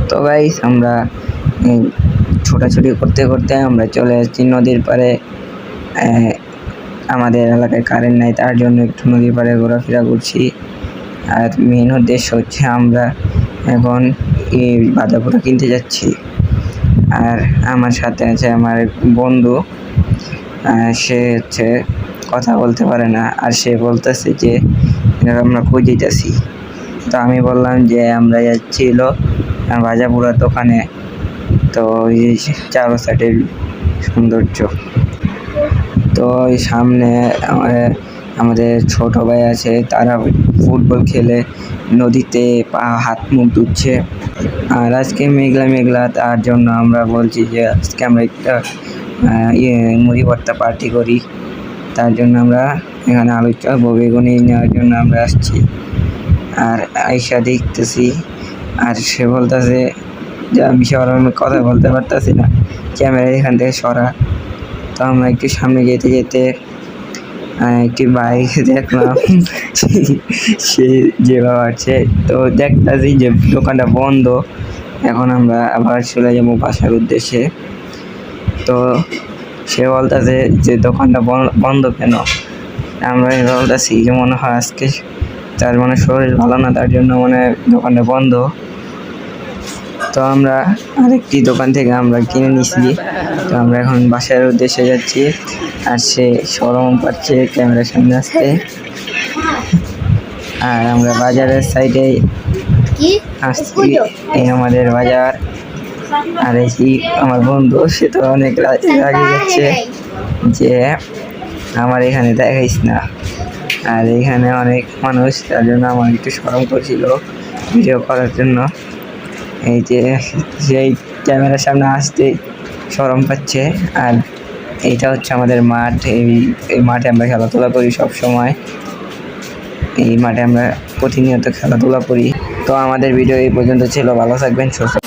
তো গাইস আমরা ছোটাছুটি করতে করতে আমরা চলে যাচ্ছি নদীর পাড়ে। আমাদের এলাকায় কারেন্ট নাই, তার জন্য একটু নদীর পাড়ে ঘোরাফেরা করছি। আর মেন উদ্দেশ্য হচ্ছে আমরা এখন এই বাজারপোড়া কিনতে যাচ্ছি। আর আমার সাথে আছে আমার বন্ধু, সে হচ্ছে কথা বলতে পারে না, আর সে বলতেছে যে আমরা কই যেতেছি। তো আমি বললাম যে আমরা যাচ্ছিল বাজারপোড়ার দোকানে। তো এই চারো সাইডের সৌন্দর্য। তো এই সামনে আমাদের ছোট ভাই আছে, তারা ফুটবল খেলে নদীতে হাত মুখ ধুচ্ছে। আর আজকে মেঘলা মেঘলা, তার জন্য আমরা বলছি যে আজকে আমরা একটা মুড়ি ভর্তা পার্টি করি। তার জন্য আমরা এখানে আলু চপ বেগুনি নেওয়ার জন্য আমরা আসছি। আর আয়সা দেখতেছি, আর সে বলতেছে যে আমি সরানোর কথা বলতে পারতেছি না, ক্যামেরা এখান থেকে সরা। তো আমরা একটু সামনে যেতে যেতে একটি বাইক দেখলাম, সে যেভাবে আছে। তো দেখতেছি যে দোকানটা বন্ধ। এখন আমরা আবার চলে যাবো বাসার উদ্দেশ্যে। তো সে বলতেছে যে দোকানটা বন্ধ কেন? আমরা বলতেছি যে মনে হয় আজকে তার শরীর ভালো না, তার জন্য দোকানটা বন্ধ। তো আমরা আরেকটি দোকান থেকে আমরা কিনে নিছি। তো আমরা এখন বাসার উদ্দেশ্যে যাচ্ছি। আর সে শরম পাচ্ছে ক্যামেরার সামনে আসতে। আর আমরা বাজারের সাইডে আসছি, এই আমাদের বাজার। আর এই আমার বন্ধু, সে তো অনেক রাগে যাচ্ছে যে আমার এখানে দেখাইস না। আর এখানে অনেক মানুষ, তার জন্য আমার একটু শরম করছিল ভিডিও করার জন্য। এই যে সেই ক্যামেরার সামনে আসতে শরম পাচ্ছে। আর এইটা হচ্ছে আমাদের মাঠ। এই মাঠে আমরা খেলাধুলা করি সব সময়। এই মাঠে আমরা প্রতিনিয়ত খেলাধুলা করি। তো আমাদের ভিডিও এই পর্যন্ত ছিল। ভালো থাকবেন, সুস্থ